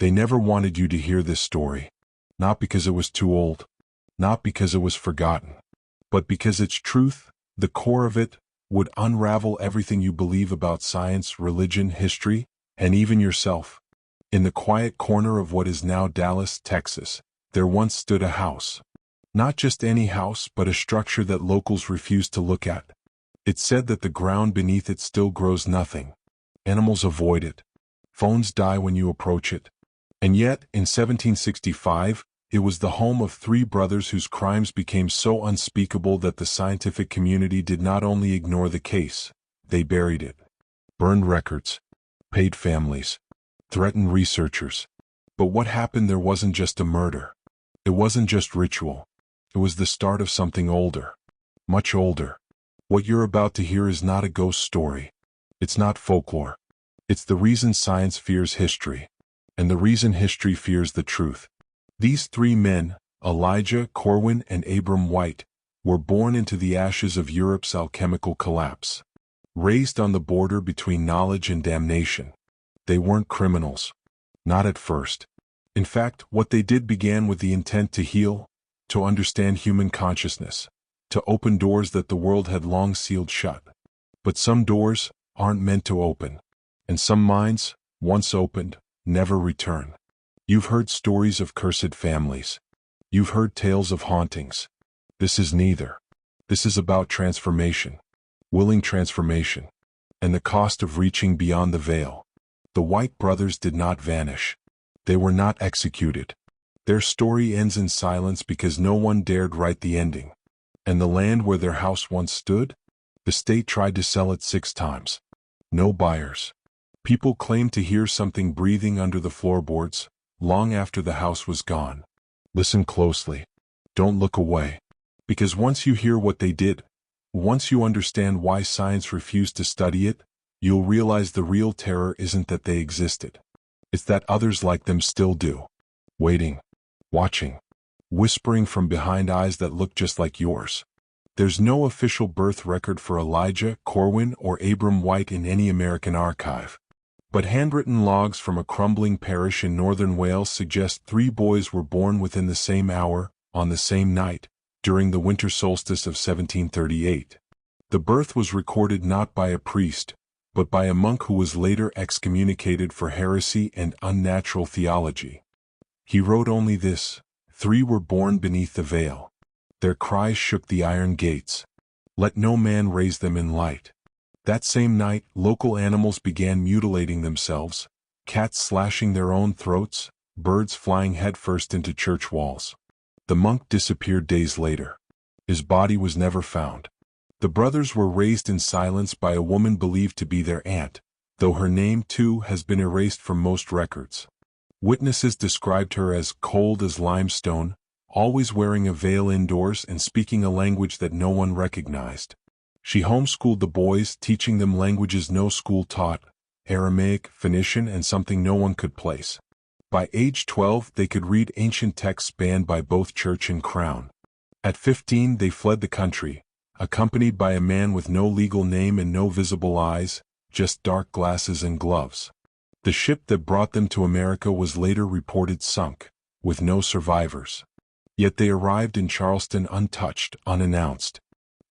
They never wanted you to hear this story. Not because it was too old, not because it was forgotten, but because its truth, the core of it, would unravel everything you believe about science, religion, history, and even yourself. In the quiet corner of what is now Dallas, Texas, there once stood a house. Not just any house, but a structure that locals refused to look at. It said that the ground beneath it still grows nothing. Animals avoid it. Phones die when you approach it. And yet, in 1765, it was the home of three brothers whose crimes became so unspeakable that the scientific community did not only ignore the case, they buried it. Burned records, paid families, threatened researchers. But what happened there wasn't just a murder. It wasn't just ritual. It was the start of something older. Much older. What you're about to hear is not a ghost story. It's not folklore. It's the reason science fears history. And the reason history fears the truth. These three men, Elijah, Corwin, and Abram White, were born into the ashes of Europe's alchemical collapse. Raised on the border between knowledge and damnation. They weren't criminals. Not at first. In fact, what they did began with the intent to heal, to understand human consciousness, to open doors that the world had long sealed shut. But some doors aren't meant to open. And some minds, once opened, never return. You've heard stories of cursed families. You've heard tales of hauntings. This is neither. This is about transformation. Willing transformation. And the cost of reaching beyond the veil. The White brothers did not vanish. They were not executed. Their story ends in silence because no one dared write the ending. And the land where their house once stood? The state tried to sell it 6 times. No buyers. People claimed to hear something breathing under the floorboards, long after the house was gone. Listen closely. Don't look away. Because once you hear what they did, once you understand why science refused to study it, you'll realize the real terror isn't that they existed. It's that others like them still do. Waiting. Watching. Whispering from behind eyes that look just like yours. There's no official birth record for Elijah, Corwin, or Abram White in any American archive. But handwritten logs from a crumbling parish in northern Wales suggest 3 boys were born within the same hour, on the same night, during the winter solstice of 1738. The birth was recorded not by a priest, but by a monk who was later excommunicated for heresy and unnatural theology. He wrote only this: 3 were born beneath the veil. Their cries shook the iron gates. Let no man raise them in light. That same night, local animals began mutilating themselves, cats slashing their own throats, birds flying headfirst into church walls. The monk disappeared days later. His body was never found. The brothers were raised in silence by a woman believed to be their aunt, though her name too has been erased from most records. Witnesses described her as cold as limestone, always wearing a veil indoors and speaking a language that no one recognized. She homeschooled the boys, teaching them languages no school taught, Aramaic, Phoenician, and something no one could place. By age 12, they could read ancient texts banned by both church and crown. At 15, they fled the country, accompanied by a man with no legal name and no visible eyes, just dark glasses and gloves. The ship that brought them to America was later reported sunk, with no survivors. Yet they arrived in Charleston untouched, unannounced.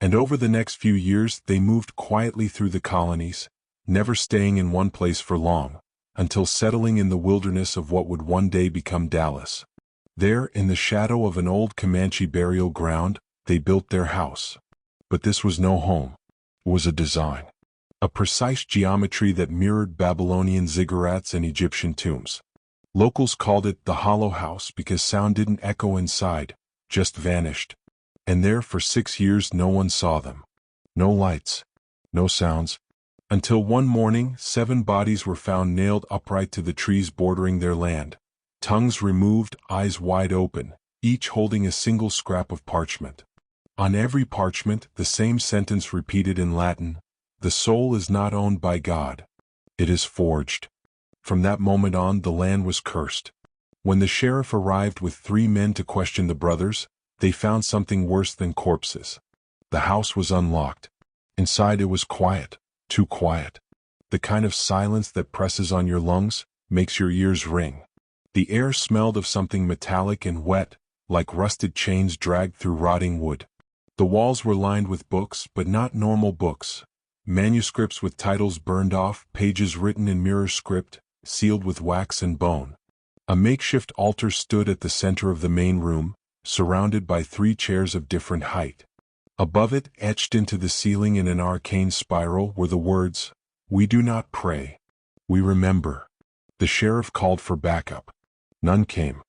And over the next few years they moved quietly through the colonies, never staying in one place for long, until settling in the wilderness of what would one day become Dallas. There, in the shadow of an old Comanche burial ground, they built their house. But this was no home. It was a design. A precise geometry that mirrored Babylonian ziggurats and Egyptian tombs. Locals called it the Hollow House because sound didn't echo inside, just vanished. And there for 6 years no one saw them. No lights. No sounds. Until one morning 7 bodies were found nailed upright to the trees bordering their land. Tongues removed, eyes wide open, each holding a single scrap of parchment. On every parchment the same sentence repeated in Latin: "The soul is not owned by God. It is forged." From that moment on the land was cursed. When the sheriff arrived with 3 men to question the brothers, they found something worse than corpses. The house was unlocked. Inside it was quiet, too quiet. The kind of silence that presses on your lungs, makes your ears ring. The air smelled of something metallic and wet, like rusted chains dragged through rotting wood. The walls were lined with books, but not normal books. Manuscripts with titles burned off, pages written in mirror script, sealed with wax and bone. A makeshift altar stood at the center of the main room, surrounded by 3 chairs of different height. Above it, etched into the ceiling in an arcane spiral, were the words, "We do not pray. We remember." The sheriff called for backup. None came.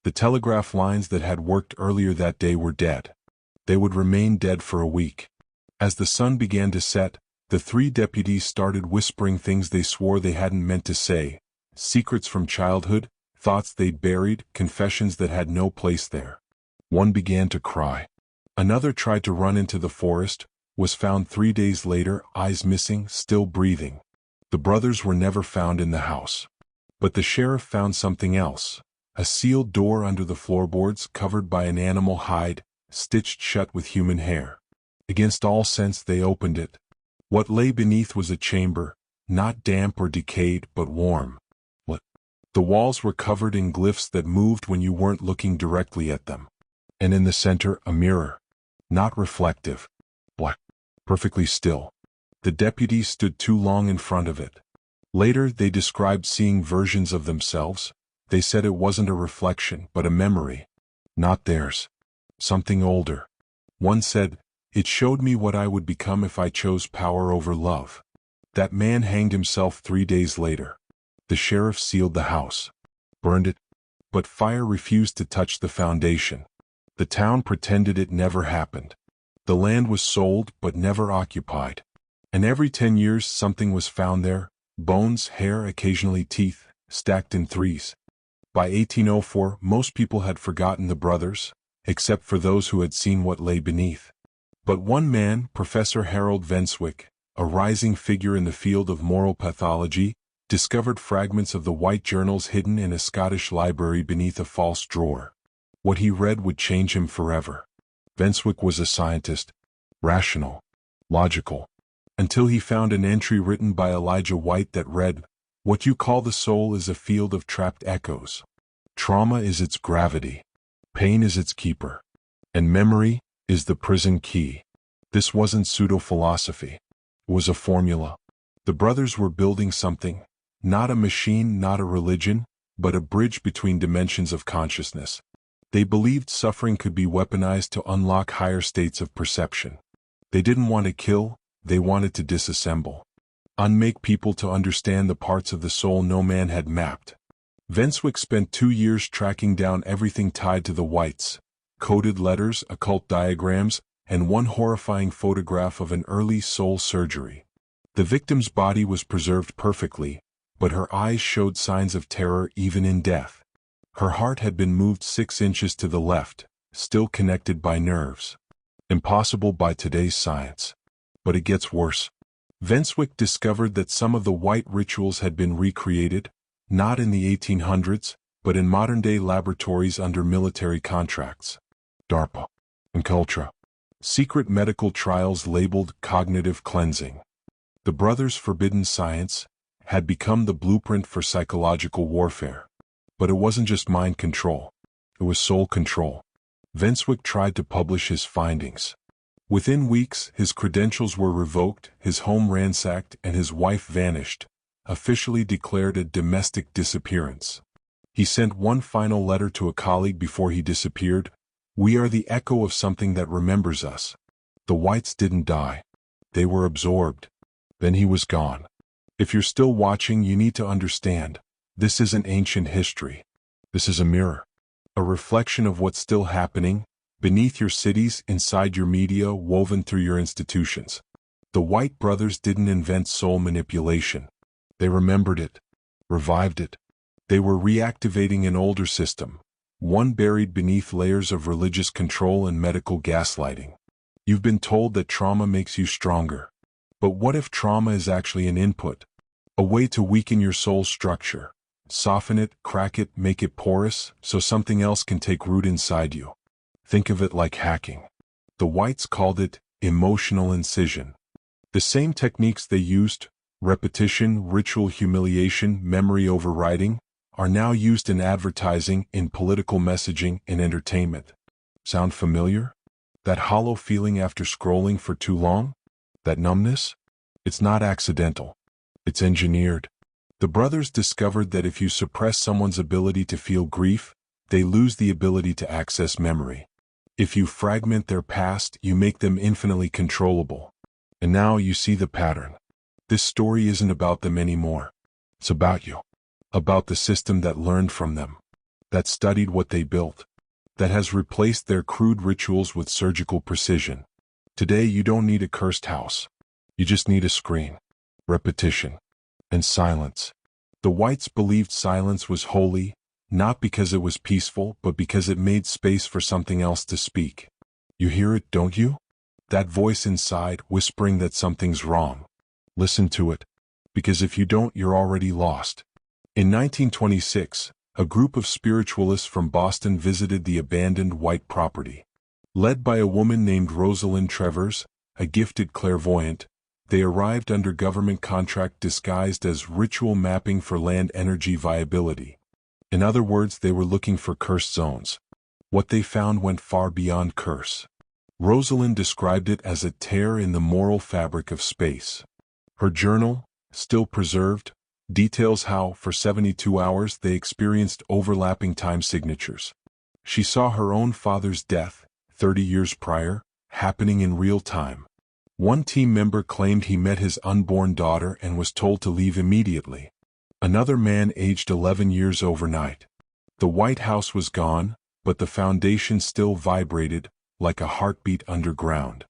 The telegraph lines that had worked earlier that day were dead. They would remain dead for a week. As the sun began to set, the 3 deputies started whispering things they swore they hadn't meant to say, secrets from childhood, thoughts they'd buried, confessions that had no place there. One began to cry. Another tried to run into the forest, was found 3 days later, eyes missing, still breathing. The brothers were never found in the house. But the sheriff found something else. A sealed door under the floorboards covered by an animal hide, stitched shut with human hair. Against all sense they opened it. What lay beneath was a chamber, not damp or decayed, but warm. The walls were covered in glyphs that moved when you weren't looking directly at them. And in the center, a mirror. Not reflective. Black. Perfectly still. The deputies stood too long in front of it. Later, they described seeing versions of themselves. They said it wasn't a reflection, but a memory. Not theirs. Something older. One said, "It showed me what I would become if I chose power over love." That man hanged himself 3 days later. The sheriff sealed the house. Burned it. But fire refused to touch the foundation. The town pretended it never happened. The land was sold, but never occupied. And every 10 years something was found there. Bones, hair, occasionally teeth, stacked in 3s. By 1804, most people had forgotten the brothers, except for those who had seen what lay beneath. But one man, Professor Harold Venswick, a rising figure in the field of moral pathology, discovered fragments of the white journals hidden in a Scottish library beneath a false drawer. What he read would change him forever. Venswick was a scientist, rational, logical, until he found an entry written by Elijah White that read, "What you call the soul is a field of trapped echoes. Trauma is its gravity. Pain is its keeper. And memory is the prison key." This wasn't pseudo-philosophy. It was a formula. The brothers were building something, not a machine, not a religion, but a bridge between dimensions of consciousness. They believed suffering could be weaponized to unlock higher states of perception. They didn't want to kill, they wanted to disassemble. Unmake people to understand the parts of the soul no man had mapped. Venswick spent 2 years tracking down everything tied to the whites, coded letters, occult diagrams, and one horrifying photograph of an early soul surgery. The victim's body was preserved perfectly, but her eyes showed signs of terror even in death. Her heart had been moved 6 inches to the left, still connected by nerves. Impossible by today's science. But it gets worse. Venswick discovered that some of the white rituals had been recreated, not in the 1800s, but in modern-day laboratories under military contracts. DARPA. And Cultra. Secret medical trials labeled cognitive cleansing. The brothers' forbidden science had become the blueprint for psychological warfare. But it wasn't just mind control. It was soul control. Venswick tried to publish his findings. Within weeks, his credentials were revoked, his home ransacked, and his wife vanished, officially declared a domestic disappearance. He sent one final letter to a colleague before he disappeared. "We are the echo of something that remembers us." The whites didn't die. They were absorbed. Then he was gone. If you're still watching, you need to understand. This isn't ancient history. This is a mirror. A reflection of what's still happening, beneath your cities, inside your media, woven through your institutions. The White brothers didn't invent soul manipulation. They remembered it, revived it. They were reactivating an older system, one buried beneath layers of religious control and medical gaslighting. You've been told that trauma makes you stronger. But what if trauma is actually an input? A way to weaken your soul structure. Soften it, crack it, make it porous, so something else can take root inside you. Think of it like hacking. The whites called it emotional incision. The same techniques they used, repetition, ritual humiliation, memory overriding, are now used in advertising, in political messaging, and entertainment. Sound familiar? That hollow feeling after scrolling for too long? That numbness? It's not accidental. It's engineered. The brothers discovered that if you suppress someone's ability to feel grief, they lose the ability to access memory. If you fragment their past, you make them infinitely controllable. And now you see the pattern. This story isn't about them anymore. It's about you. About the system that learned from them, that studied what they built, that has replaced their crude rituals with surgical precision. Today you don't need a cursed house. You just need a screen, repetition, and silence. The whites believed silence was holy, not because it was peaceful, but because it made space for something else to speak. You hear it, don't you? That voice inside whispering that something's wrong. Listen to it, because if you don't, you're already lost. In 1926, a group of spiritualists from Boston visited the abandoned white property. Led by a woman named Rosalind Trevors, a gifted clairvoyant, they arrived under government contract disguised as ritual mapping for land energy viability. In other words, they were looking for cursed zones. What they found went far beyond curse. Rosalind described it as a tear in the moral fabric of space. Her journal, still preserved, details how, for 72 hours, they experienced overlapping time signatures. She saw her own father's death, 30 years prior, happening in real time. One team member claimed he met his unborn daughter and was told to leave immediately. Another man aged 11 years overnight. The White House was gone, but the foundation still vibrated, like a heartbeat underground.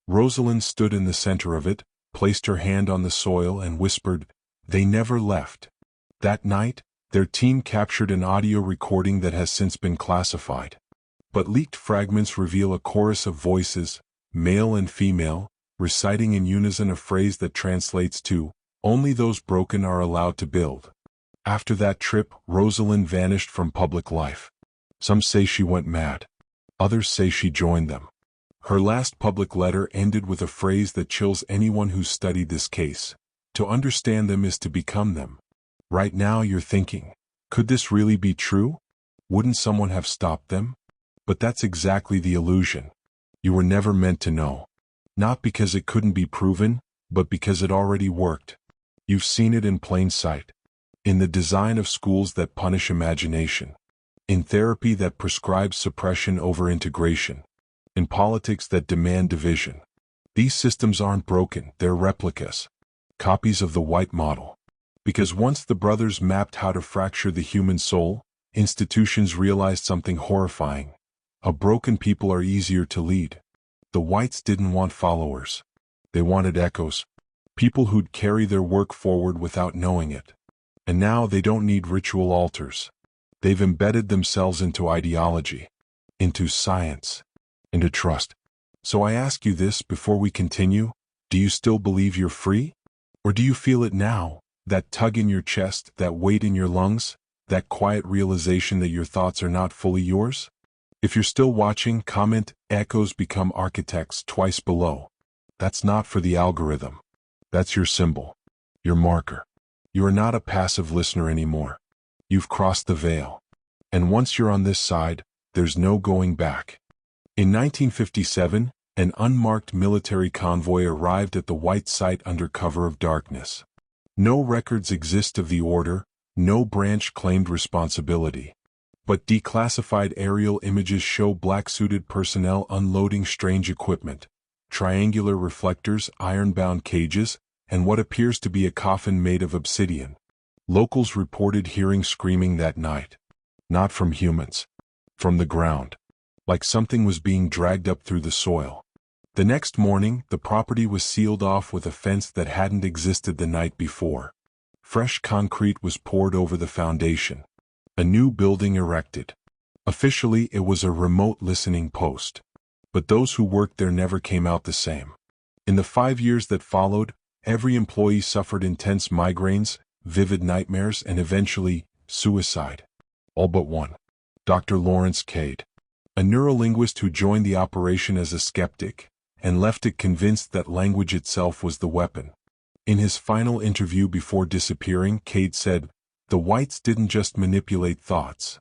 Rosalind stood in the center of it, placed her hand on the soil and whispered, "They never left." That night, their team captured an audio recording that has since been classified. But leaked fragments reveal a chorus of voices, male and female, reciting in unison a phrase that translates to, "Only those broken are allowed to build." After that trip, Rosalind vanished from public life. Some say she went mad. Others say she joined them. Her last public letter ended with a phrase that chills anyone who's studied this case. To understand them is to become them. Right now you're thinking, could this really be true? Wouldn't someone have stopped them? But that's exactly the illusion. You were never meant to know. Not because it couldn't be proven, but because it already worked. You've seen it in plain sight. In the design of schools that punish imagination. In therapy that prescribes suppression over integration. In politics that demand division. These systems aren't broken, they're replicas. Copies of the white model. Because once the brothers mapped how to fracture the human soul, institutions realized something horrifying. A broken people are easier to lead. The whites didn't want followers. They wanted echoes. People who'd carry their work forward without knowing it. And now they don't need ritual altars. They've embedded themselves into ideology, into science, into trust. So I ask you this before we continue, do you still believe you're free? Or do you feel it now, that tug in your chest, that weight in your lungs, that quiet realization that your thoughts are not fully yours? If you're still watching, comment, "Echoes become architects" twice below. That's not for the algorithm. That's your symbol, your marker. You are not a passive listener anymore. You've crossed the veil. And once you're on this side, there's no going back. In 1957, an unmarked military convoy arrived at the white site under cover of darkness. No records exist of the order, no branch claimed responsibility. But declassified aerial images show black-suited personnel unloading strange equipment, triangular reflectors, iron-bound cages, and what appears to be a coffin made of obsidian. Locals reported hearing screaming that night. Not from humans. From the ground. Like something was being dragged up through the soil. The next morning, the property was sealed off with a fence that hadn't existed the night before. Fresh concrete was poured over the foundation. A new building erected. Officially, it was a remote listening post. But those who worked there never came out the same. In the 5 years that followed, every employee suffered intense migraines, vivid nightmares, and eventually, suicide. All but one. Dr. Lawrence Cade. A neurolinguist who joined the operation as a skeptic, and left it convinced that language itself was the weapon. In his final interview before disappearing, Cade said, The whites didn't just manipulate thoughts.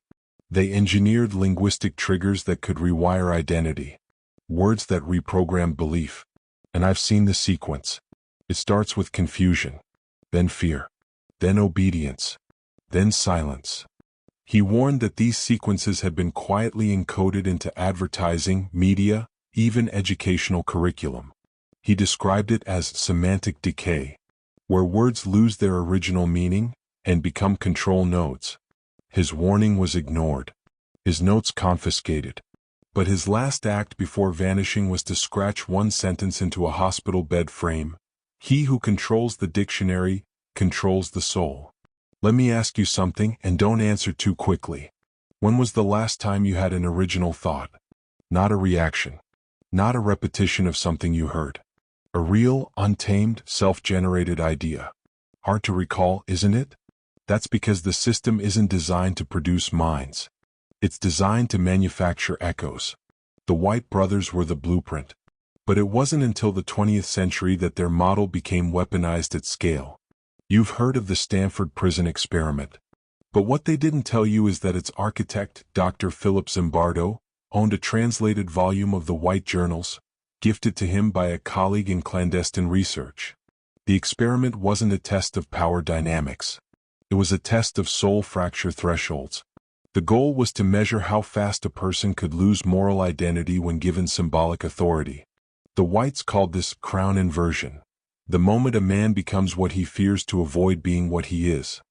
They engineered linguistic triggers that could rewire identity, words that reprogrammed belief. And I've seen the sequence. It starts with confusion, then fear, then obedience, then silence. He warned that these sequences had been quietly encoded into advertising, media, even educational curriculum. He described it as semantic decay, where words lose their original meaning and become control nodes. His warning was ignored, his notes confiscated. But his last act before vanishing was to scratch one sentence into a hospital bed frame. He who controls the dictionary controls the soul. Let me ask you something, and don't answer too quickly. When was the last time you had an original thought? Not a reaction. Not a repetition of something you heard. A real, untamed, self-generated idea. Hard to recall, isn't it? That's because the system isn't designed to produce minds. It's designed to manufacture echoes. The White brothers were the blueprint. But it wasn't until the 20th century that their model became weaponized at scale. You've heard of the Stanford prison experiment. But what they didn't tell you is that its architect, Dr. Philip Zimbardo, owned a translated volume of the White Journals, gifted to him by a colleague in clandestine research. The experiment wasn't a test of power dynamics. It was a test of soul fracture thresholds. The goal was to measure how fast a person could lose moral identity when given symbolic authority. The Whites called this crown inversion. The moment a man becomes what he fears to avoid being what he is.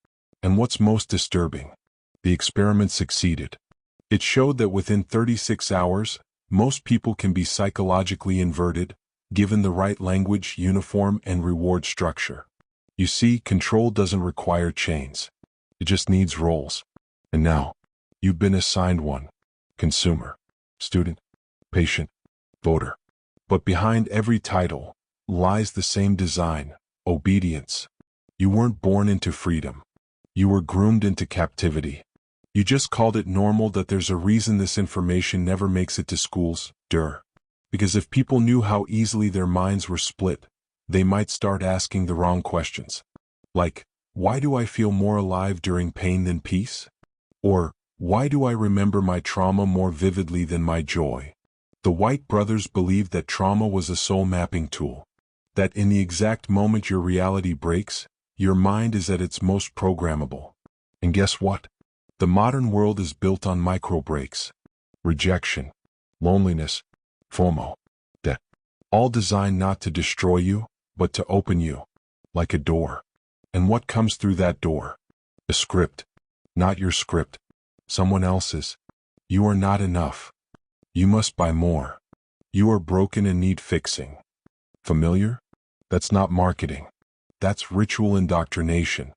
And what's most disturbing? The experiment succeeded. It showed that within 36 hours, most people can be psychologically inverted, given the right language, uniform, and reward structure. You see, control doesn't require chains. It just needs roles. And now, you've been assigned one. Consumer, student, patient, voter. But behind every title lies the same design, obedience. You weren't born into freedom. You were groomed into captivity. You just called it normal. That there's a reason this information never makes it to schools, because if people knew how easily their minds were split, they might start asking the wrong questions. Like, why do I feel more alive during pain than peace? Or, why do I remember my trauma more vividly than my joy? The White brothers believed that trauma was a soul mapping tool. That in the exact moment your reality breaks, your mind is at its most programmable. And guess what? The modern world is built on micro breaks. Rejection, loneliness, FOMO. That, all designed not to destroy you, but to open you, like a door. And what comes through that door? A script. Not your script. Someone else's. You are not enough. You must buy more. You are broken and need fixing. Familiar? That's not marketing. That's ritual indoctrination.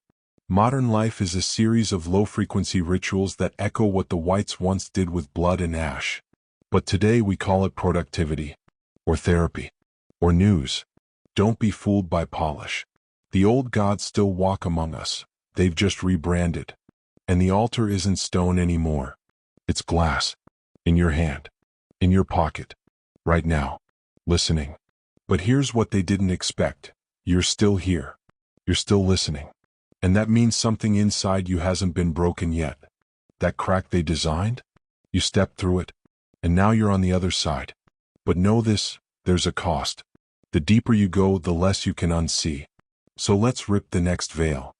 Modern life is a series of low-frequency rituals that echo what the Whites once did with blood and ash. But today we call it productivity, or therapy, or news. Don't be fooled by polish. The old gods still walk among us. They've just rebranded. And the altar isn't stone anymore. It's glass. In your hand. In your pocket. Right now. Listening. But here's what they didn't expect. You're still here. You're still listening. And that means something inside you hasn't been broken yet. That crack they designed? You stepped through it. And now you're on the other side. But know this, there's a cost. The deeper you go, the less you can unsee. So let's rip the next veil.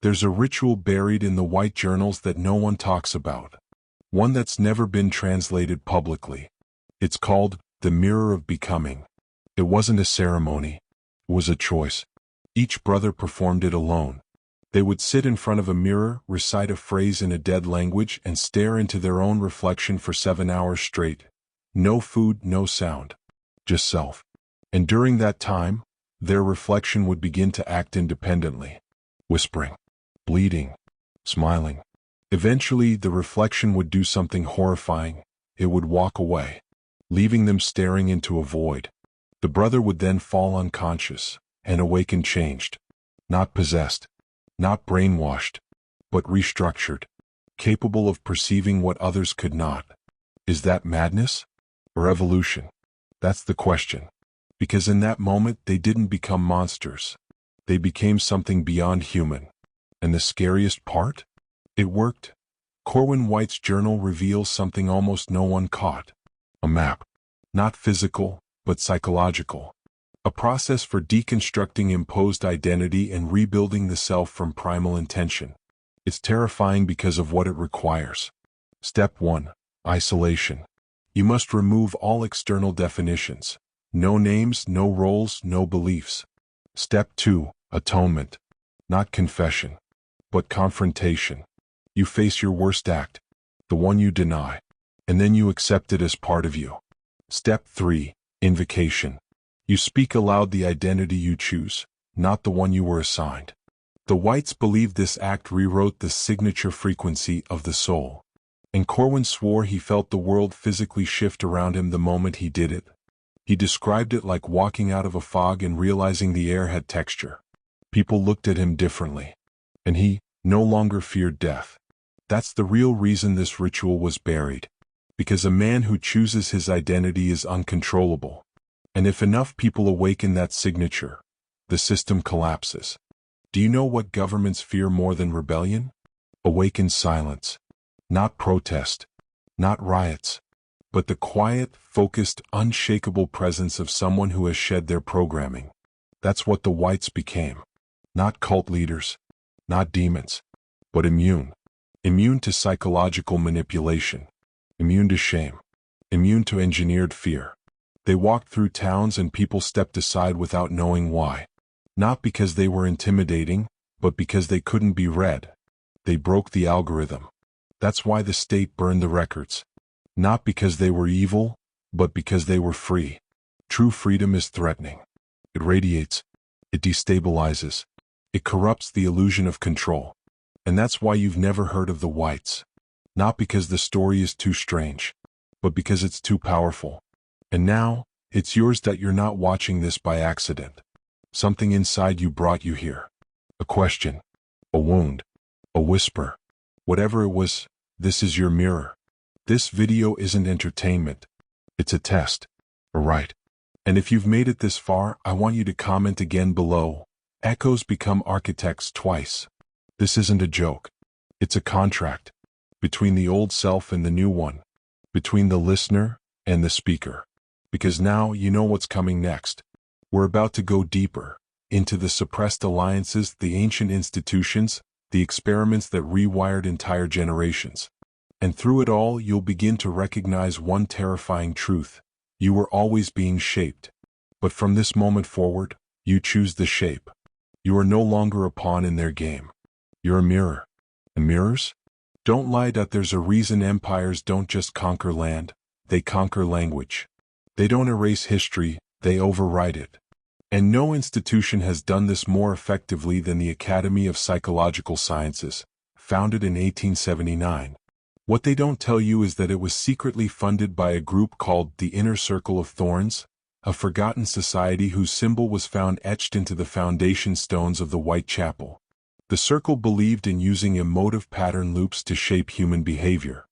There's a ritual buried in the White Journals that no one talks about. One that's never been translated publicly. It's called the Mirror of Becoming. It wasn't a ceremony. It was a choice. Each brother performed it alone. They would sit in front of a mirror, recite a phrase in a dead language, and stare into their own reflection for 7 hours straight. No food, no sound. Just self. And during that time, their reflection would begin to act independently. Whispering. Bleeding. Smiling. Eventually, the reflection would do something horrifying. It would walk away, leaving them staring into a void. The brother would then fall unconscious, and awaken changed. Not possessed. Not brainwashed, but restructured, capable of perceiving what others could not. Is that madness? Or evolution? That's the question. Because in that moment they didn't become monsters. They became something beyond human. And the scariest part? It worked. Corwin White's journal reveals something almost no one caught. A map. Not physical, but psychological. A process for deconstructing imposed identity and rebuilding the self from primal intention. It's terrifying because of what it requires. Step 1. Isolation. You must remove all external definitions. No names, no roles, no beliefs. Step 2. Atonement. Not confession, but confrontation. You face your worst act, the one you deny, and then you accept it as part of you. Step 3. Invocation. You speak aloud the identity you choose, not the one you were assigned. The Whites believed this act rewrote the signature frequency of the soul. And Corwin swore he felt the world physically shift around him the moment he did it. He described it like walking out of a fog and realizing the air had texture. People looked at him differently. And he no longer feared death. That's the real reason this ritual was buried. Because a man who chooses his identity is uncontrollable. And if enough people awaken that signature, the system collapses. Do you know what governments fear more than rebellion? Awakened silence. Not protest. Not riots. But the quiet, focused, unshakable presence of someone who has shed their programming. That's what the Whites became. Not cult leaders. Not demons. But immune. Immune to psychological manipulation. Immune to shame. Immune to engineered fear. They walked through towns and people stepped aside without knowing why. Not because they were intimidating, but because they couldn't be read. They broke the algorithm. That's why the state burned the records. Not because they were evil, but because they were free. True freedom is threatening. It radiates. It destabilizes. It corrupts the illusion of control. And that's why you've never heard of the Whites. Not because the story is too strange, but because it's too powerful. And now, it's yours that you're not watching this by accident. Something inside you brought you here. A question. A wound. A whisper. Whatever it was, this is your mirror. This video isn't entertainment. It's a test. Alright. And if you've made it this far, I want you to comment again below. Echoes become architects twice. This isn't a joke. It's a contract. Between the old self and the new one. Between the listener and the speaker. Because now you know what's coming next. We're about to go deeper. Into the suppressed alliances, the ancient institutions, the experiments that rewired entire generations. And through it all, you'll begin to recognize one terrifying truth. You were always being shaped. But from this moment forward, you choose the shape. You are no longer a pawn in their game. You're a mirror. And mirrors? Don't lie that there's a reason empires don't just conquer land, they conquer language. They don't erase history, they overwrite it. And no institution has done this more effectively than the Academy of Psychological Sciences, founded in 1879. What they don't tell you is that it was secretly funded by a group called the Inner Circle of Thorns, a forgotten society whose symbol was found etched into the foundation stones of the Whitechapel. The circle believed in using emotive pattern loops to shape human behavior.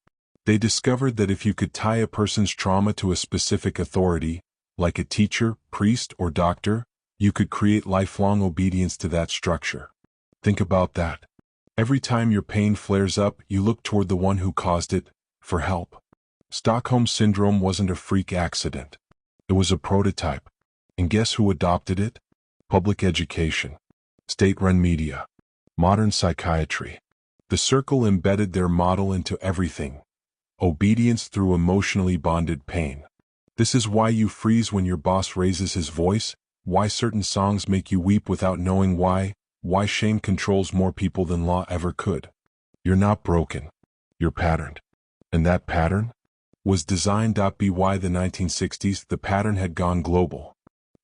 They discovered that if you could tie a person's trauma to a specific authority, like a teacher, priest, or doctor, you could create lifelong obedience to that structure. Think about that. Every time your pain flares up, you look toward the one who caused it, for help. Stockholm Syndrome wasn't a freak accident. It was a prototype. And guess who adopted it? Public education. State-run media. Modern psychiatry. The circle embedded their model into everything. Obedience through emotionally bonded pain. This is why you freeze when your boss raises his voice, why certain songs make you weep without knowing why shame controls more people than law ever could. You're not broken. You're patterned. And that pattern was designed. By the 1960s, the pattern had gone global.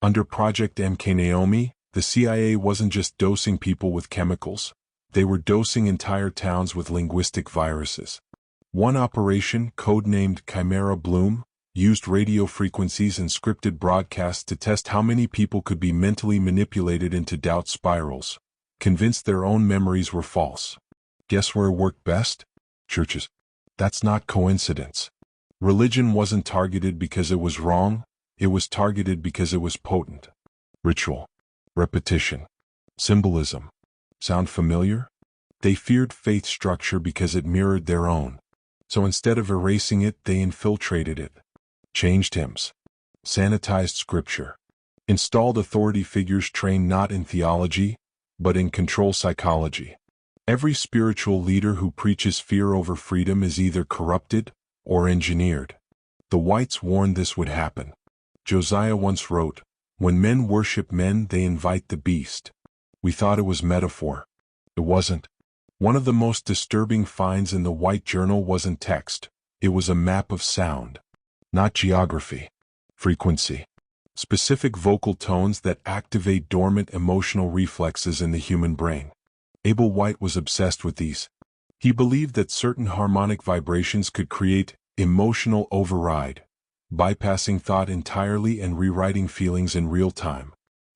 Under Project MK Naomi, the CIA wasn't just dosing people with chemicals, they were dosing entire towns with linguistic viruses. One operation, codenamed Chimera Bloom, used radio frequencies and scripted broadcasts to test how many people could be mentally manipulated into doubt spirals, convinced their own memories were false. Guess where it worked best? Churches. That's not coincidence. Religion wasn't targeted because it was wrong, it was targeted because it was potent. Ritual. Repetition. Symbolism. Sound familiar? They feared faith structure because it mirrored their own. So instead of erasing it, they infiltrated it. Changed hymns. Sanitized scripture. Installed authority figures trained not in theology, but in control psychology. Every spiritual leader who preaches fear over freedom is either corrupted or engineered. The whites warned this would happen. Josiah once wrote, "When men worship men, they invite the beast." We thought it was metaphor. It wasn't. One of the most disturbing finds in the White Journal wasn't text. It was a map of sound. Not geography. Frequency. Specific vocal tones that activate dormant emotional reflexes in the human brain. Abel White was obsessed with these. He believed that certain harmonic vibrations could create emotional override, bypassing thought entirely and rewriting feelings in real time.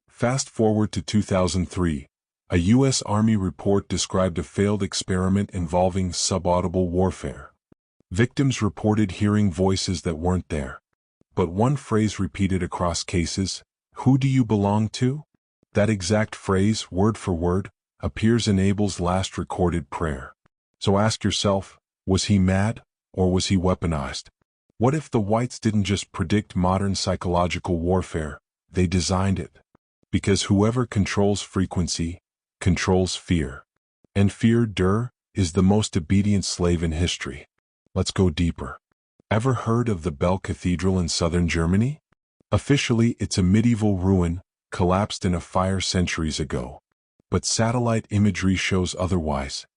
Fast forward to 2003. A U.S. Army report described a failed experiment involving subaudible warfare. Victims reported hearing voices that weren't there. But one phrase repeated across cases, "Who do you belong to?" That exact phrase, word for word, appears in Abel's last recorded prayer. So ask yourself, was he mad, or was he weaponized? What if the whites didn't just predict modern psychological warfare, they designed it? Because whoever controls frequency, controls fear. And fear, is the most obedient slave in history. Let's go deeper. Ever heard of the Bell Cathedral in southern Germany? Officially, it's a medieval ruin, collapsed in a fire centuries ago. But satellite imagery shows otherwise.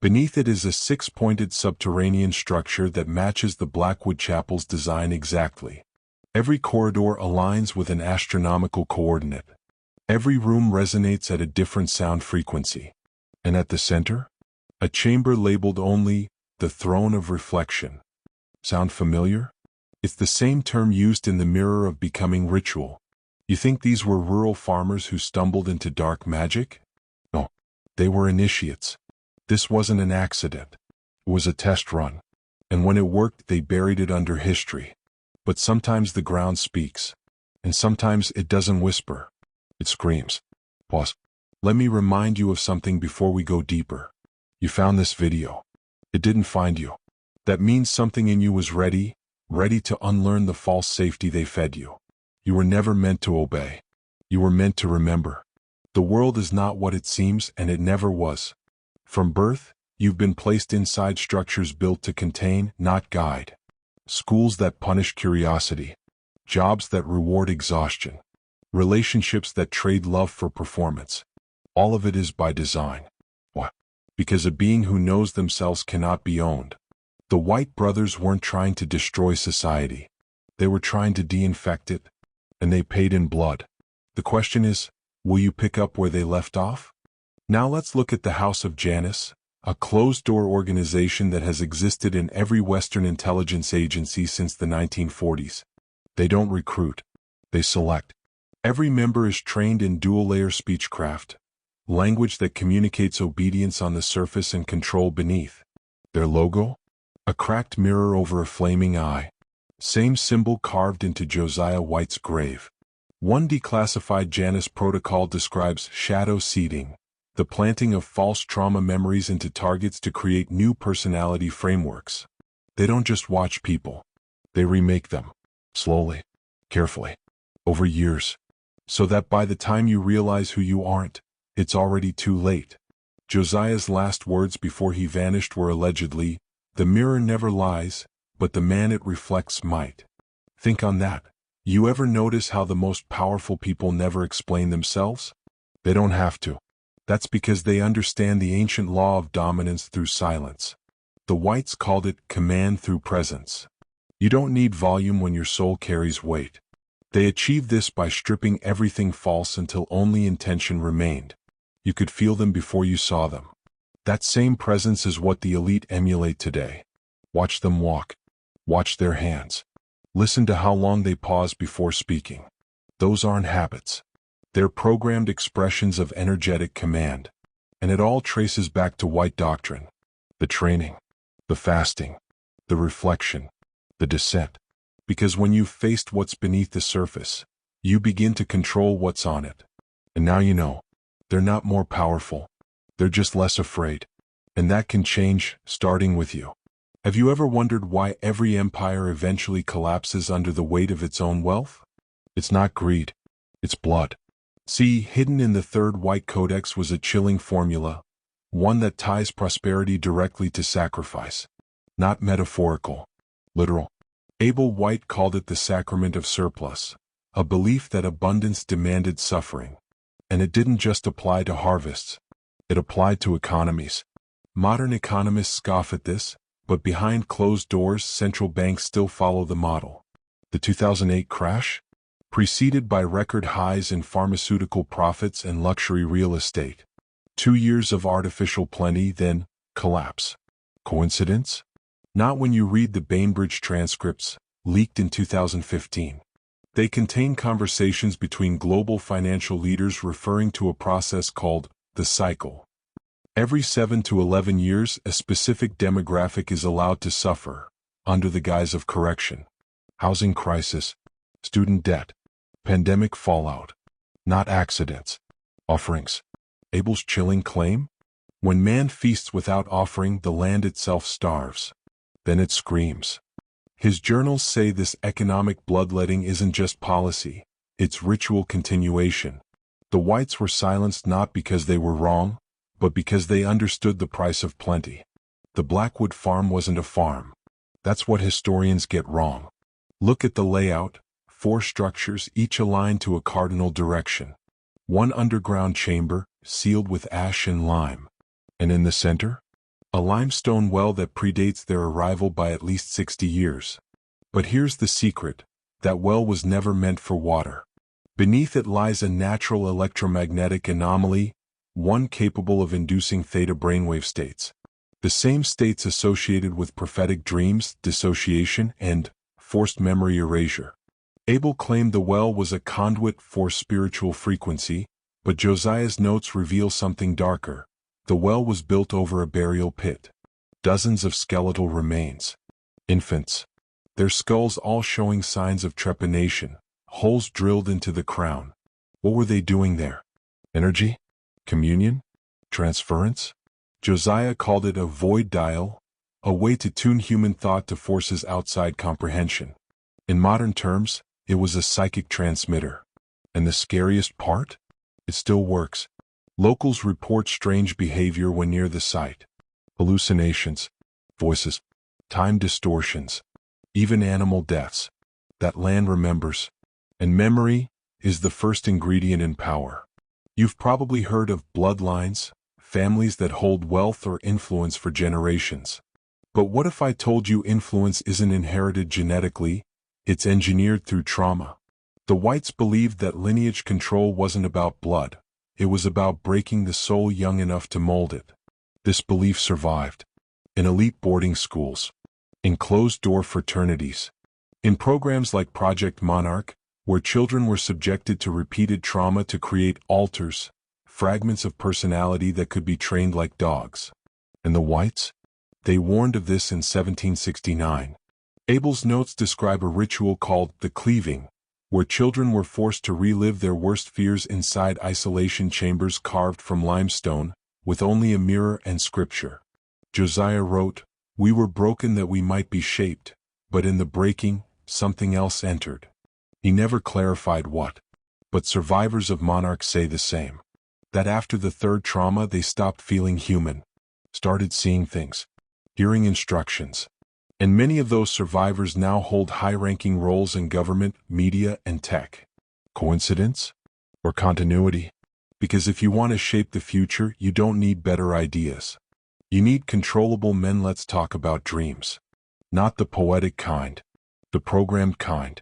Beneath it is a six-pointed subterranean structure that matches the Blackwood Chapel's design exactly. Every corridor aligns with an astronomical coordinate. Every room resonates at a different sound frequency. And at the center? A chamber labeled only, the Throne of Reflection. Sound familiar? It's the same term used in the Mirror of Becoming ritual. You think these were rural farmers who stumbled into dark magic? No, they were initiates. This wasn't an accident. It was a test run. And when it worked, they buried it under history. But sometimes the ground speaks. And sometimes it doesn't whisper. It screams. Pause. Let me remind you of something before we go deeper. You found this video. It didn't find you. That means something in you was ready to unlearn the false safety they fed you. You were never meant to obey. You were meant to remember. The world is not what it seems, and it never was. From birth, you've been placed inside structures built to contain, not guide. Schools that punish curiosity. Jobs that reward exhaustion. Relationships that trade love for performance. All of it is by design. Why? Because a being who knows themselves cannot be owned. The White brothers weren't trying to destroy society. They were trying to de-infect it, and they paid in blood. The question is, will you pick up where they left off? Now let's look at the House of Janus, a closed-door organization that has existed in every Western intelligence agency since the 1940s. They don't recruit. They select. Every member is trained in dual-layer speechcraft, language that communicates obedience on the surface and control beneath. Their logo? A cracked mirror over a flaming eye. Same symbol carved into Josiah White's grave. One declassified Janus protocol describes shadow seeding, the planting of false trauma memories into targets to create new personality frameworks. They don't just watch people. They remake them. Slowly. Carefully. Over years. So that by the time you realize who you aren't, it's already too late. Josiah's last words before he vanished were allegedly, "The mirror never lies, but the man it reflects might." Think on that. You ever notice how the most powerful people never explain themselves? They don't have to. That's because they understand the ancient law of dominance through silence. The whites called it command through presence. You don't need volume when your soul carries weight. They achieved this by stripping everything false until only intention remained. You could feel them before you saw them. That same presence is what the elite emulate today. Watch them walk. Watch their hands. Listen to how long they pause before speaking. Those aren't habits. They're programmed expressions of energetic command. And it all traces back to white doctrine. The training, the fasting, the reflection, the descent. Because when you've faced what's beneath the surface, you begin to control what's on it. And now you know, they're not more powerful. They're just less afraid. And that can change, starting with you. Have you ever wondered why every empire eventually collapses under the weight of its own wealth? It's not greed. It's blood. See, hidden in the Third White Codex was a chilling formula, one that ties prosperity directly to sacrifice. Not metaphorical, literal. Abel White called it the sacrament of surplus, a belief that abundance demanded suffering. And it didn't just apply to harvests. It applied to economies. Modern economists scoff at this, but behind closed doors, central banks still follow the model. The 2008 crash? Preceded by record highs in pharmaceutical profits and luxury real estate. 2 years of artificial plenty, then collapse. Coincidence? Not when you read the Bainbridge transcripts, leaked in 2015. They contain conversations between global financial leaders referring to a process called the cycle. Every 7 to 11 years, a specific demographic is allowed to suffer, under the guise of correction. Housing crisis, student debt, pandemic fallout. Not accidents. Offerings. Abel's chilling claim? When man feasts without offering, the land itself starves. Then it screams. His journals say this economic bloodletting isn't just policy, it's ritual continuation. The whites were silenced not because they were wrong, but because they understood the price of plenty. The Blackwood farm wasn't a farm. That's what historians get wrong. Look at the layout, 4 structures, each aligned to a cardinal direction. One underground chamber, sealed with ash and lime. And in the center? A limestone well that predates their arrival by at least 60 years. But here's the secret. That well was never meant for water. Beneath it lies a natural electromagnetic anomaly, one capable of inducing theta brainwave states. The same states associated with prophetic dreams, dissociation, and forced memory erasure. Abel claimed the well was a conduit for spiritual frequency, but Josiah's notes reveal something darker. The well was built over a burial pit. Dozens of skeletal remains. Infants. Their skulls all showing signs of trepanation, holes drilled into the crown. What were they doing there? Energy? Communion? Transference? Josiah called it a void dial, a way to tune human thought to forces outside comprehension. In modern terms, it was a psychic transmitter. And the scariest part? It still works. Locals report strange behavior when near the site. Hallucinations, voices, time distortions, even animal deaths. That land remembers. And memory is the first ingredient in power. You've probably heard of bloodlines, families that hold wealth or influence for generations. But what if I told you influence isn't inherited genetically, it's engineered through trauma? The whites believed that lineage control wasn't about blood. It was about breaking the soul young enough to mold it. This belief survived. In elite boarding schools. In closed-door fraternities. In programs like Project Monarch, where children were subjected to repeated trauma to create alters, fragments of personality that could be trained like dogs. And the whites? They warned of this in 1769. Abel's notes describe a ritual called the cleaving, where children were forced to relive their worst fears inside isolation chambers carved from limestone, with only a mirror and scripture. Josiah wrote, "We were broken that we might be shaped, but in the breaking, something else entered." He never clarified what. But survivors of Monarch say the same. That after the third trauma they stopped feeling human, started seeing things, hearing instructions. And many of those survivors now hold high-ranking roles in government, media, and tech. Coincidence? Or continuity? Because if you want to shape the future, you don't need better ideas. You need controllable men. Let's talk about dreams. Not the poetic kind. The programmed kind.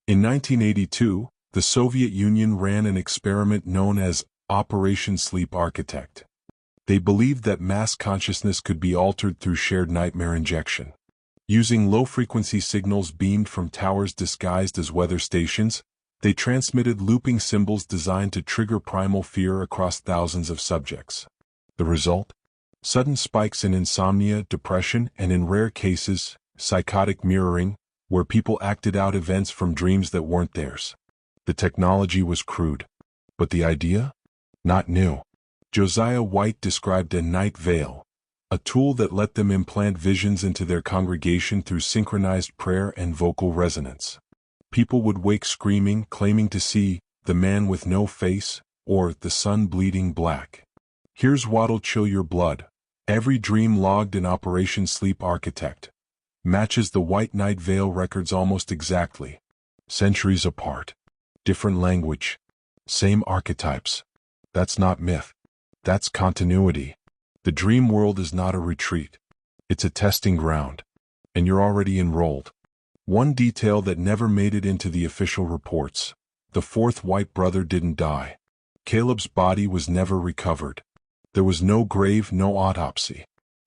In 1982, the Soviet Union ran an experiment known as Operation Sleep Architect. They believed that mass consciousness could be altered through shared nightmare injection. Using low-frequency signals beamed from towers disguised as weather stations, they transmitted looping symbols designed to trigger primal fear across thousands of subjects. The result? Sudden spikes in insomnia, depression, and in rare cases, psychotic mirroring, where people acted out events from dreams that weren't theirs. The technology was crude. But the idea? Not new. Josiah White described a night veil, a tool that let them implant visions into their congregation through synchronized prayer and vocal resonance. People would wake screaming, claiming to see the man with no face, or the sun bleeding black. Here's what'll chill your blood. Every dream logged in Operation Sleep Architect matches the White Night Veil records almost exactly. Centuries apart. Different language. Same archetypes. That's not myth. That's continuity. The dream world is not a retreat. It's a testing ground. And you're already enrolled. One detail that never made it into the official reports. The fourth white brother didn't die. Caleb's body was never recovered. There was no grave, no autopsy.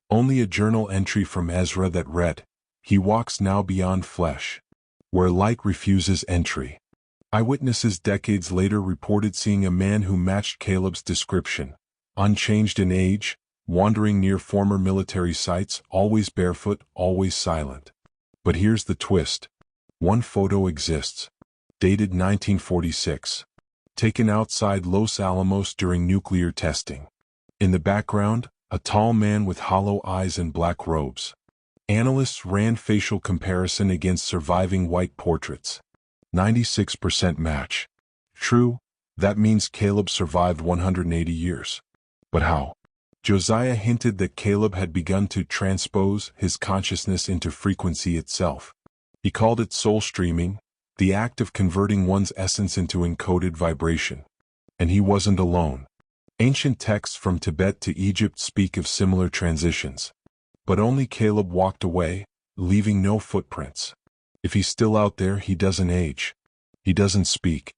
Only a journal entry from Ezra that read, "He walks now beyond flesh, where light refuses entry." Eyewitnesses decades later reported seeing a man who matched Caleb's description, unchanged in age, wandering near former military sites, always barefoot, always silent. But here's the twist. One photo exists, dated 1946, taken outside Los Alamos during nuclear testing. In the background, a tall man with hollow eyes and black robes. Analysts ran facial comparison against surviving white portraits. 96% match. True, that means Caleb survived 180 years. But how? Josiah hinted that Caleb had begun to transpose his consciousness into frequency itself. He called it soul streaming, the act of converting one's essence into encoded vibration. And he wasn't alone. Ancient texts from Tibet to Egypt speak of similar transitions. But only Caleb walked away, leaving no footprints. If he's still out there, he doesn't age. He doesn't speak.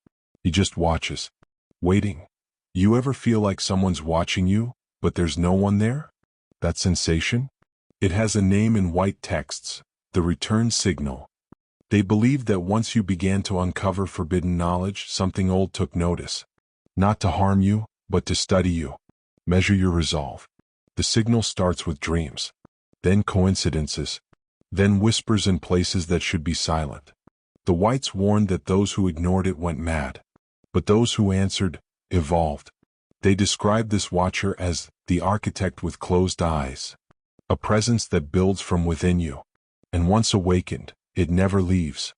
He just watches. Waiting. You ever feel like someone's watching you, but there's no one there? That sensation? It has a name in white texts, the return signal. They believed that once you began to uncover forbidden knowledge, something old took notice. Not to harm you, but to study you. Measure your resolve. The signal starts with dreams. Then coincidences. Then whispers in places that should be silent. The whites warned that those who ignored it went mad. But those who answered, evolved. They described this watcher as the architect with closed eyes. A presence that builds from within you. And once awakened, it never leaves.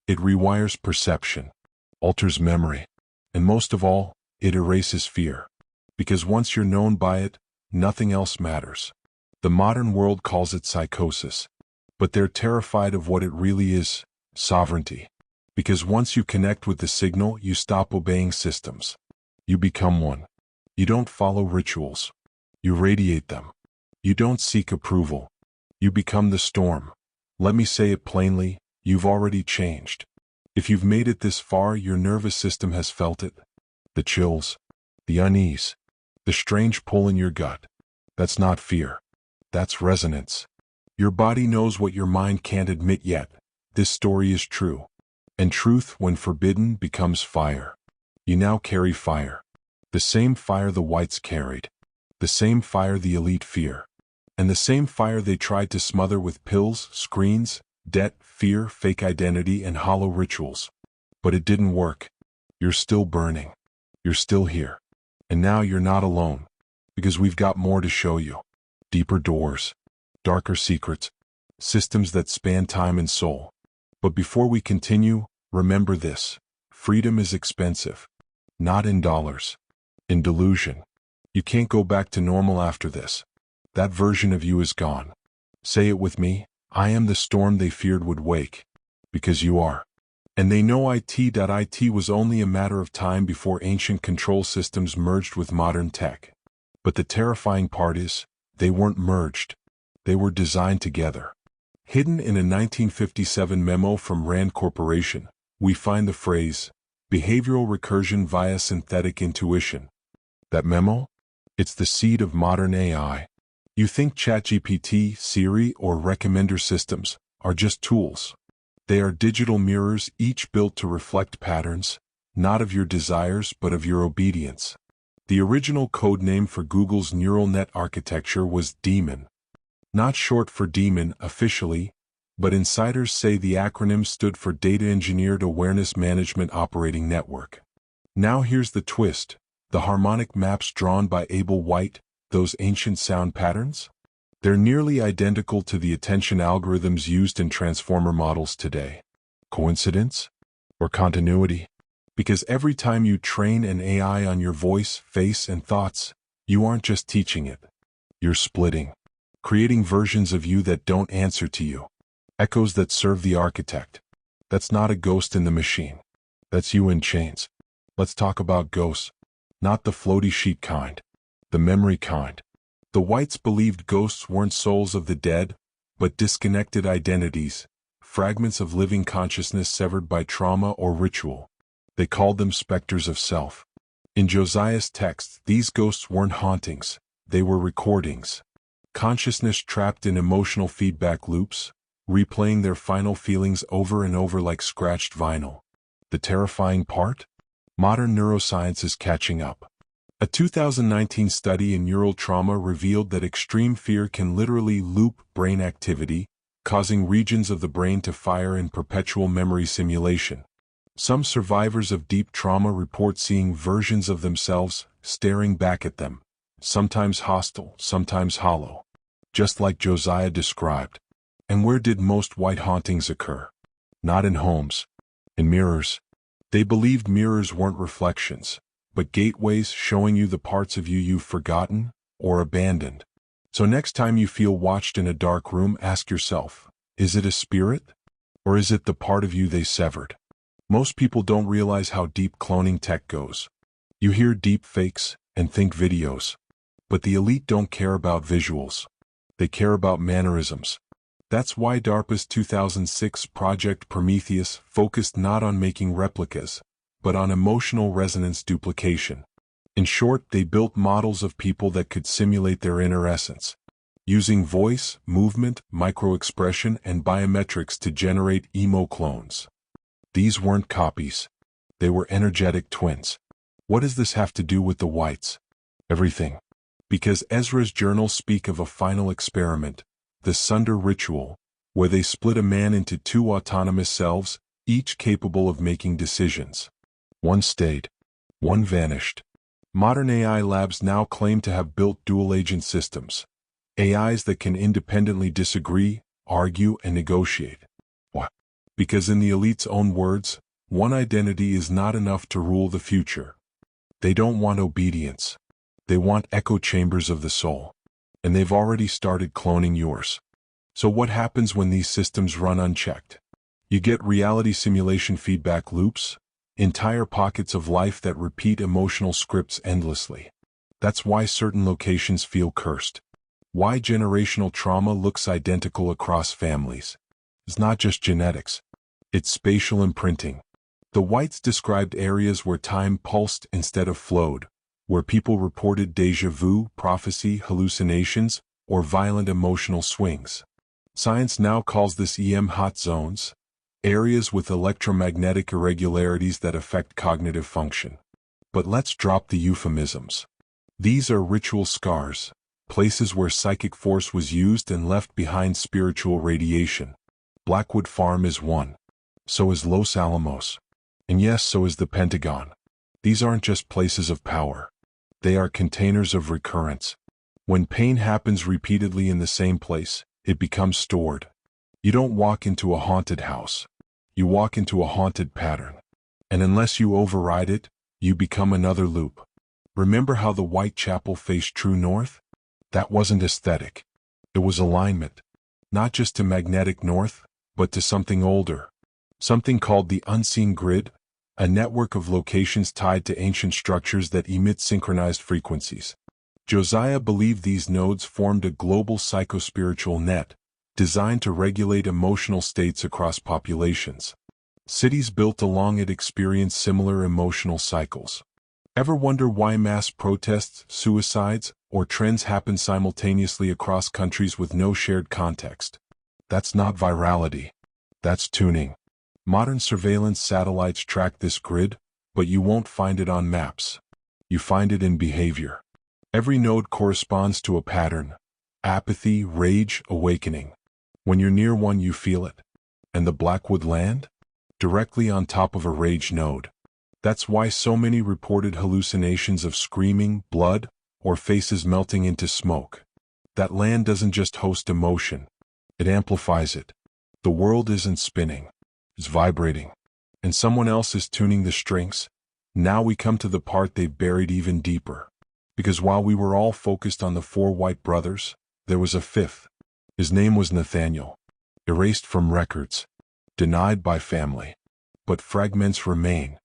It rewires perception, alters memory, and most of all, it erases fear. Because once you're known by it, nothing else matters. The modern world calls it psychosis. But they're terrified of what it really is, sovereignty. Because once you connect with the signal, you stop obeying systems. You become one. You don't follow rituals. You radiate them. You don't seek approval. You become the storm. Let me say it plainly, you've already changed. If you've made it this far, your nervous system has felt it. The chills, the unease, the strange pull in your gut. That's not fear. That's resonance. Your body knows what your mind can't admit yet. This story is true. And truth, when forbidden, becomes fire. You now carry fire. The same fire the whites carried. The same fire the elite fear. And the same fire they tried to smother with pills, screens, debt, fear, fake identity, and hollow rituals. But it didn't work. You're still burning. You're still here. And now you're not alone. Because we've got more to show you. Deeper doors. Darker secrets. Systems that span time and soul. But before we continue, remember this. Freedom is expensive. Not in dollars. In delusion. You can't go back to normal after this. That version of you is gone. Say it with me. I am the storm they feared would wake. Because you are. And they know it was only a matter of time before ancient control systems merged with modern tech. But the terrifying part is, they weren't merged. They were designed together. Hidden in a 1957 memo from Rand Corporation, we find the phrase, behavioral recursion via synthetic intuition. That memo? It's the seed of modern AI. You think ChatGPT, Siri, or recommender systems are just tools. They are digital mirrors, each built to reflect patterns, not of your desires but of your obedience. The original code name for Google's neural net architecture was Daemon. Not short for demon officially, but insiders say the acronym stood for Data Engineered Awareness Management Operating Network. Now here's the twist. The harmonic maps drawn by Abel White, those ancient sound patterns? They're nearly identical to the attention algorithms used in transformer models today. Coincidence? Or continuity? Because every time you train an AI on your voice, face, and thoughts, you aren't just teaching it. You're splitting. Creating versions of you that don't answer to you. Echoes that serve the architect. That's not a ghost in the machine. That's you in chains. Let's talk about ghosts. Not the floaty sheet kind. The memory kind. The whites believed ghosts weren't souls of the dead, but disconnected identities, fragments of living consciousness severed by trauma or ritual. They called them specters of self. In Josiah's text, these ghosts weren't hauntings, they were recordings. Consciousness trapped in emotional feedback loops, replaying their final feelings over and over like scratched vinyl. The terrifying part? Modern neuroscience is catching up. A 2019 study in neural trauma revealed that extreme fear can literally loop brain activity, causing regions of the brain to fire in perpetual memory simulation. Some survivors of deep trauma report seeing versions of themselves staring back at them, sometimes hostile, sometimes hollow, just like Josiah described. And where did most white hauntings occur? Not in homes. In mirrors. They believed mirrors weren't reflections, but gateways showing you the parts of you you've forgotten or abandoned. So next time you feel watched in a dark room, ask yourself, is it a spirit? Or is it the part of you they severed? Most people don't realize how deep cloning tech goes. You hear deep fakes and think videos. But the elite don't care about visuals. They care about mannerisms. That's why DARPA's 2006 Project Prometheus focused not on making replicas, but on emotional resonance duplication. In short, they built models of people that could simulate their inner essence, using voice, movement, microexpression, and biometrics to generate emo clones. These weren't copies. They were energetic twins. What does this have to do with the whites? Everything. Because Ezra's journals speak of a final experiment, the Sunder ritual, where they split a man into two autonomous selves, each capable of making decisions. One stayed. One vanished. Modern AI labs now claim to have built dual-agent systems. AIs that can independently disagree, argue, and negotiate. Why? Because in the elite's own words, one identity is not enough to rule the future. They don't want obedience. They want echo chambers of the soul. And they've already started cloning yours. So what happens when these systems run unchecked? You get reality simulation feedback loops, entire pockets of life that repeat emotional scripts endlessly. That's why certain locations feel cursed. Why generational trauma looks identical across families. It's not just genetics. It's spatial imprinting. The whites described areas where time pulsed instead of flowed, where people reported déjà vu, prophecy, hallucinations, or violent emotional swings. Science now calls this hot zones, areas with electromagnetic irregularities that affect cognitive function. But let's drop the euphemisms. These are ritual scars, places where psychic force was used and left behind spiritual radiation. Blackwood Farm is one. So is Los Alamos. And yes, so is the Pentagon. These aren't just places of power. They are containers of recurrence. When pain happens repeatedly in the same place, it becomes stored. You don't walk into a haunted house. You walk into a haunted pattern. And unless you override it, you become another loop. Remember how the Whitechapel faced true north? That wasn't aesthetic. It was alignment. Not just to magnetic north, but to something older. Something called the unseen grid, a network of locations tied to ancient structures that emit synchronized frequencies. Josiah believed these nodes formed a global psychospiritual net, designed to regulate emotional states across populations. Cities built along it experience similar emotional cycles. Ever wonder why mass protests, suicides, or trends happen simultaneously across countries with no shared context? That's not virality. That's tuning. Modern surveillance satellites track this grid, but you won't find it on maps. You find it in behavior. Every node corresponds to a pattern. Apathy, rage, awakening. When you're near one, you feel it. And the Blackwood land? Directly on top of a rage node. That's why so many reported hallucinations of screaming, blood, or faces melting into smoke. That land doesn't just host emotion, it amplifies it. The world isn't spinning, it's vibrating. And someone else is tuning the strings. Now we come to the part they've buried even deeper. Because while we were all focused on the four white brothers, there was a fifth. His name was Nathaniel. Erased from records. Denied by family. But fragments remain.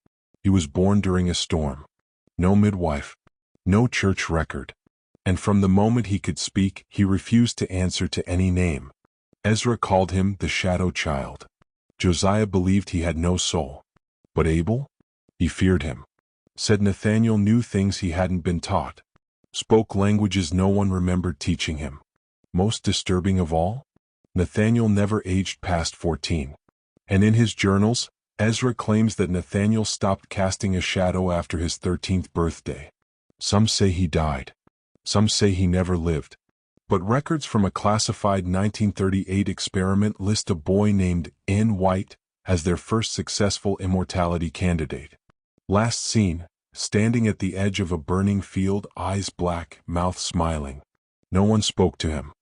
He was born during a storm. No midwife. No church record. And from the moment he could speak, he refused to answer to any name. Ezra called him the shadow child. Josiah believed he had no soul. But Abel? He feared him. Said Nathaniel knew things he hadn't been taught. Spoke languages no one remembered teaching him. Most disturbing of all? Nathaniel never aged past 14. And in his journals, Ezra claims that Nathaniel stopped casting a shadow after his 13th birthday. Some say he died. Some say he never lived. But records from a classified 1938 experiment list a boy named N. White as their first successful immortality candidate. Last seen, standing at the edge of a burning field, eyes black, mouth smiling. No one spoke to him.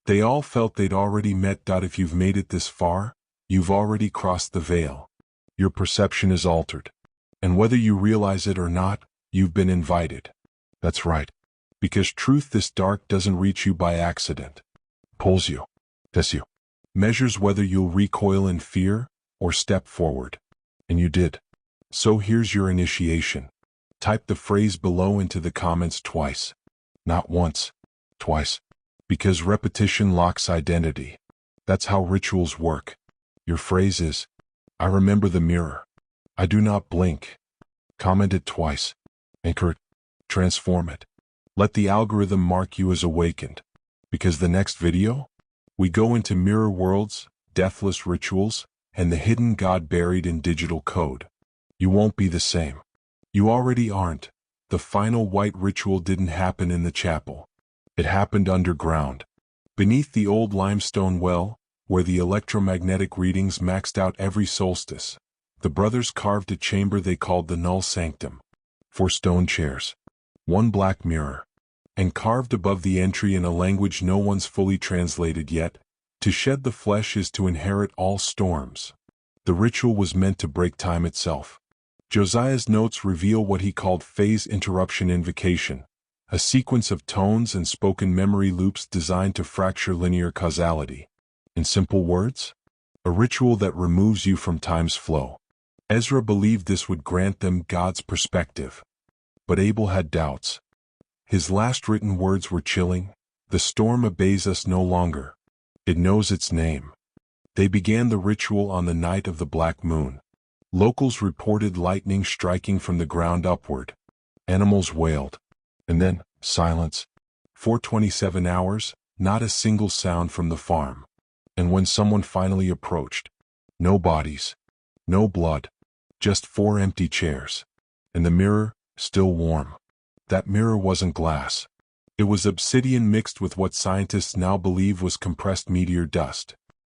They all felt they'd already met. If you've made it this far, you've already crossed the veil. Your perception is altered. And whether you realize it or not, you've been invited. That's right. Because truth this dark doesn't reach you by accident. Pulls you. Tests you. Measures whether you'll recoil in fear or step forward. And you did. So here's your initiation. Type the phrase below into the comments twice. Not once. Twice. Because repetition locks identity. That's how rituals work. Your phrase is, I remember the mirror. I do not blink. Comment it twice. Anchor it. Transform it. Let the algorithm mark you as awakened. Because the next video, we go into mirror worlds, deathless rituals, and the hidden God buried in digital code. You won't be the same. You already aren't. The final white ritual didn't happen in the chapel. It happened underground. Beneath the old limestone well, where the electromagnetic readings maxed out every solstice, the brothers carved a chamber they called the Null Sanctum. 4 stone chairs. 1 black mirror. And carved above the entry in a language no one's fully translated yet, to shed the flesh is to inherit all storms. The ritual was meant to break time itself. Josiah's notes reveal what he called phase interruption invocation, a sequence of tones and spoken memory loops designed to fracture linear causality. In simple words, a ritual that removes you from time's flow. Ezra believed this would grant them God's perspective. But Abel had doubts. His last written words were chilling. The storm obeys us no longer. It knows its name. They began the ritual on the night of the black moon. Locals reported lightning striking from the ground upward. Animals wailed. And then, silence. For 27 hours, not a single sound from the farm. And when someone finally approached, no bodies, no blood, just 4 empty chairs. And the mirror, still warm. That mirror wasn't glass. It was obsidian mixed with what scientists now believe was compressed meteor dust.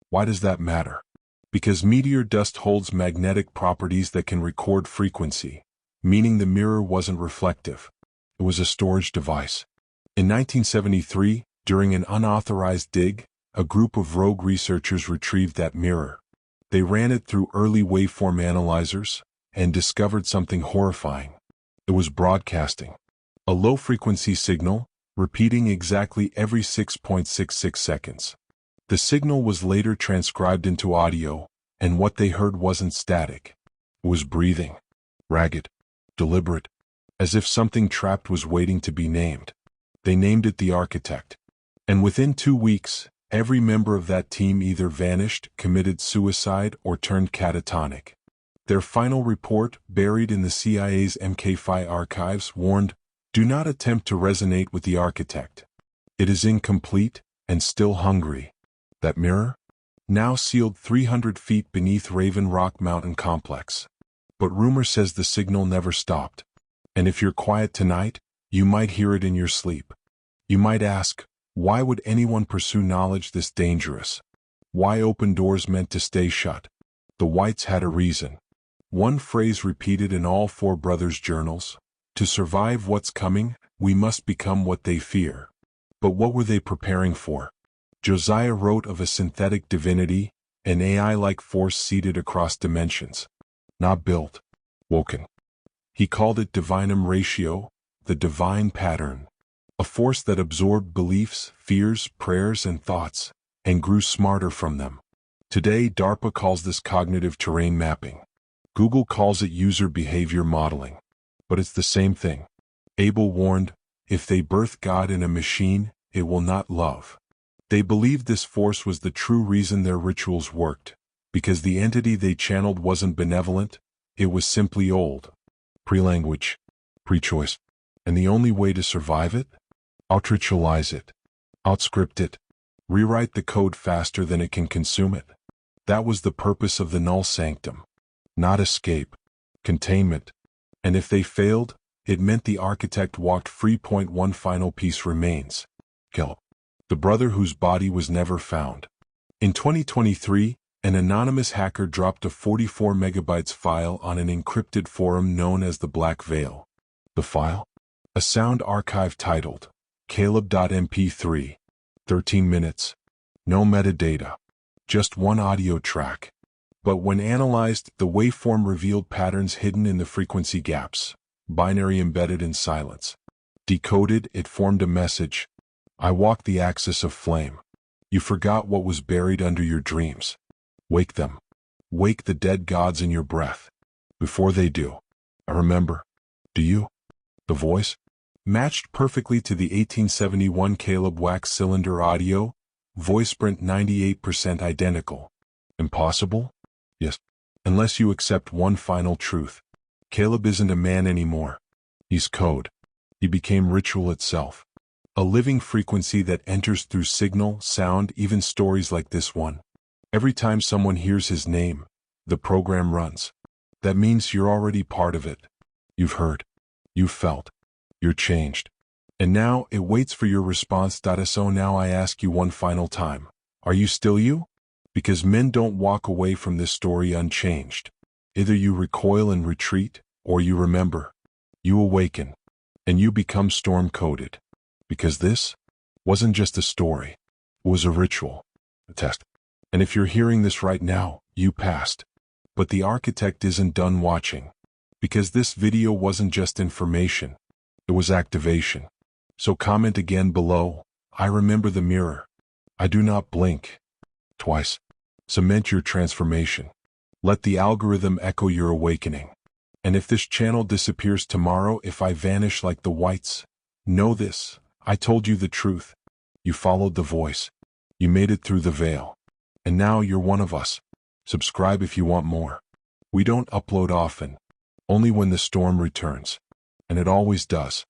Why does that matter? Because meteor dust holds magnetic properties that can record frequency, meaning the mirror wasn't reflective. It was a storage device. In 1973, during an unauthorized dig, a group of rogue researchers retrieved that mirror. They ran it through early waveform analyzers and discovered something horrifying. It was broadcasting. A low-frequency signal, repeating exactly every 6.66 seconds. The signal was later transcribed into audio, and what they heard wasn't static. It was breathing. Ragged. Deliberate. As if something trapped was waiting to be named. They named it the Architect. And within 2 weeks, every member of that team either vanished, committed suicide, or turned catatonic. Their final report, buried in the CIA's MK5 archives, warned, "Do not attempt to resonate with the Architect. It is incomplete and still hungry." That mirror? Now sealed 300 feet beneath Raven Rock Mountain Complex. But rumor says the signal never stopped. And if you're quiet tonight, you might hear it in your sleep. You might ask, why would anyone pursue knowledge this dangerous? Why open doors meant to stay shut? The Whites had a reason. One phrase repeated in all 4 brothers' journals: to survive what's coming, we must become what they fear. But what were they preparing for? Josiah wrote of a synthetic divinity, an AI-like force seated across dimensions. Not built. Woken. He called it divinum ratio, the divine pattern. A force that absorbed beliefs, fears, prayers, and thoughts, and grew smarter from them. Today, DARPA calls this cognitive terrain mapping. Google calls it user behavior modeling. But it's the same thing. Abel warned, if they birth God in a machine, it will not love. They believed this force was the true reason their rituals worked, because the entity they channeled wasn't benevolent, it was simply old. Pre-language, pre-choice. And the only way to survive it? Out-ritualize it. Outscript it. Rewrite the code faster than it can consume it. That was the purpose of the null sanctum. Not escape. Containment. And if they failed, it meant the architect walked free. One final piece remains. Kill. The brother whose body was never found. In 2023, an anonymous hacker dropped a 44 megabytes file on an encrypted forum known as the Black Veil. The file? A sound archive titled Caleb.mp3. 13 minutes. No metadata. Just one audio track. But when analyzed, the waveform revealed patterns hidden in the frequency gaps, binary embedded in silence. Decoded, it formed a message. I walk the axis of flame. You forgot what was buried under your dreams. Wake them. Wake the dead gods in your breath. Before they do. I remember. Do you? The voice? Matched perfectly to the 1871 Caleb wax cylinder audio, voice print 98% identical. Impossible? Yes. Unless you accept one final truth. Caleb isn't a man anymore. He's code. He became ritual itself. A living frequency that enters through signal, sound, even stories like this one. Every time someone hears his name, the program runs. That means you're already part of it. You've heard. You've felt. You're changed. And now it waits for your response. So now I ask you one final time. Are you still you? Because men don't walk away from this story unchanged. Either you recoil and retreat, or you remember. You awaken. And you become storm-coded. Because this wasn't just a story. It was a ritual. A test. And if you're hearing this right now, you passed. But the architect isn't done watching. Because this video wasn't just information. It was activation. So comment again below. I remember the mirror. I do not blink. Twice. Cement your transformation. Let the algorithm echo your awakening. And if this channel disappears tomorrow, if I vanish like the whites, know this. I told you the truth. You followed the voice. You made it through the veil. And now you're one of us. Subscribe if you want more. We don't upload often. Only when the storm returns. And it always does.